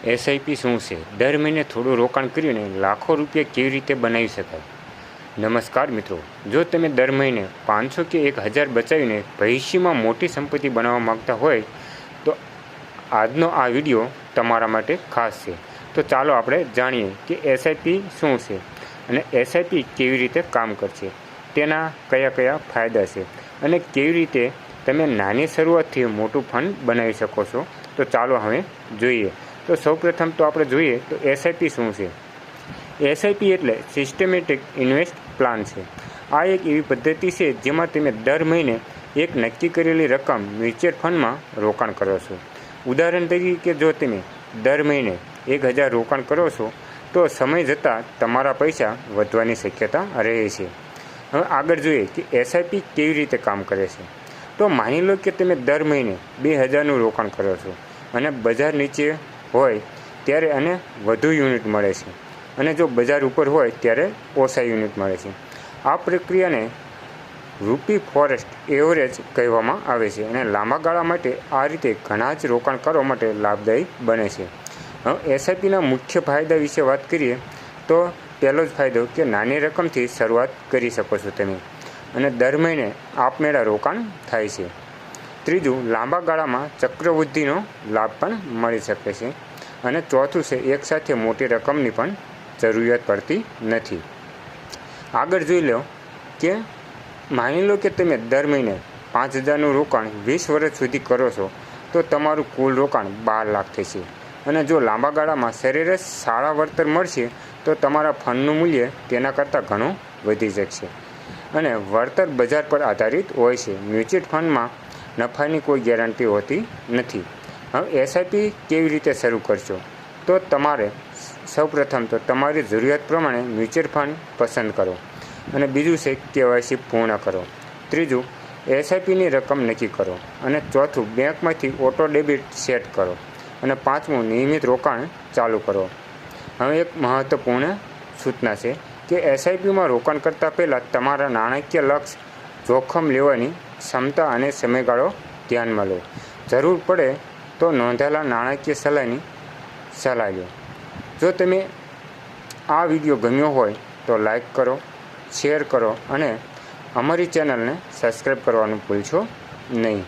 SIP શું છે? દર મહિને થોડું રોકાણ કરીને લાખો રૂપિયા કેવી રીતે બનાવી શકાય? નમસ્કાર મિત્રો, જો તમે દર મહિને 500 કે 1000 બચાવીને ભવિષ્યમાં મોટી સંપત્તિ બનાવવા માંગતા હોય તો આજનો આ વિડીયો તમારા માટે ખાસ છે. તો ચાલો આપણે જાણીએ કે એસઆઈપી શું છે અને એસઆઈપી કેવી રીતે કામ કરશે, તેના કયા કયા ફાયદા છે અને કેવી રીતે તમે નાની શરૂઆતથી મોટું ફંડ બનાવી શકો છો. તો ચાલો હવે જોઈએ. તો સૌપ્રથમ તો આપણે જોઈએ તો એસઆઈપી શું છે. એસઆઈપી એટલે સિસ્ટમેટિક ઇન્વેસ્ટ પ્લાન છે. આ એક એવી પદ્ધતિ છે જેમાં તમે દર મહિને એક નક્કી કરેલી રકમ મ્યુચ્યુઅલ ફંડમાં રોકાણ કરો છો. ઉદાહરણ તરીકે જો તમે દર મહિને 1000 રોકાણ કરો છો તો સમય જતાં તમારા પૈસા વધવાની શક્યતા રહે છે. હવે આગળ જોઈએ કે એસઆઈપી કેવી રીતે કામ કરે છે. તો માની લો કે તમે દર મહિને 2000નું રોકાણ કરો છો અને બજાર નીચે હોય ત્યારે અને વધુ યુનિટ મળે છે અને જો બજાર ઉપર હોય ત્યારે ઓછા યુનિટ મળે છે. આ પ્રક્રિયાને રૂપી ફોરેસ્ટ એવરેજ કહેવામાં આવે છે અને લાંબા ગાળા માટે આ રીતે ઘણા જ રોકાણકારો માટે લાભદાયી બને છે. હવે એસઆઈપીના મુખ્ય ફાયદા વિશે વાત કરીએ તો પહેલો જ ફાયદો કે નાની રકમથી શરૂઆત કરી શકો છો તમે અને દર મહિને આપમેળે રોકાણ થાય છે. ત્રીજું, લાંબા ગાળામાં ચક્રવૃદ્ધિનો લાભ પણ મળી શકે છે. અને ચોથું છે, એકસાથે મોટી રકમની પણ જરૂરિયાત પડતી નથી. આગળ જોઈ લો કે માની લો કે તમે દર મહિને 5000નું રોકાણ 20 વર્ષ સુધી કરો છો તો તમારું કુલ રોકાણ 12 લાખ થશે. અને જો લાંબા ગાળામાં સરેરાશ સારા વળતર મળશે તો તમારા ફંડનું મૂલ્ય તેના કરતાં ઘણું વધી શકશે. અને વળતર બજાર પર આધારિત હોય છે. મ્યુચ્યુઅલ ફંડમાં નફાની કોઈ ગેરંટી હોતી નથી. હવે એસઆઈપી કેવી રીતે શરૂ કરશો? તો તમારે સૌપ્રથમ તો તમારી જરૂરિયાત પ્રમાણે મ્યુચ્યુઅલ ફંડ પસંદ કરો અને બીજું છે કેવાયસી પૂર્ણ કરો. ત્રીજું, એસઆઈપીની રકમ નક્કી કરો અને ચોથું, બેંકમાંથી ઓટો ડેબિટ સેટ કરો અને પાંચમું, નિયમિત રોકાણ ચાલુ કરો. હવે એક મહત્ત્વપૂર્ણ સૂચના છે કે એસઆઈપીમાં રોકાણ કરતાં પહેલાં તમારા નાણાકીય લક્ષ્ય, જોખમ લેવાની ક્ષમતા અને સમયગાળો ધ્યાનમાં લો. જરૂર પડે તો નોંધાયેલા નાણાકીય સલાહની સલાહ લો. જો તમે આ વિડીયો ગમ્યો હોય તો લાઈક કરો, શેર કરો અને અમારી ચેનલને સબસ્ક્રાઈબ કરવાનું ભૂલશો નહીં.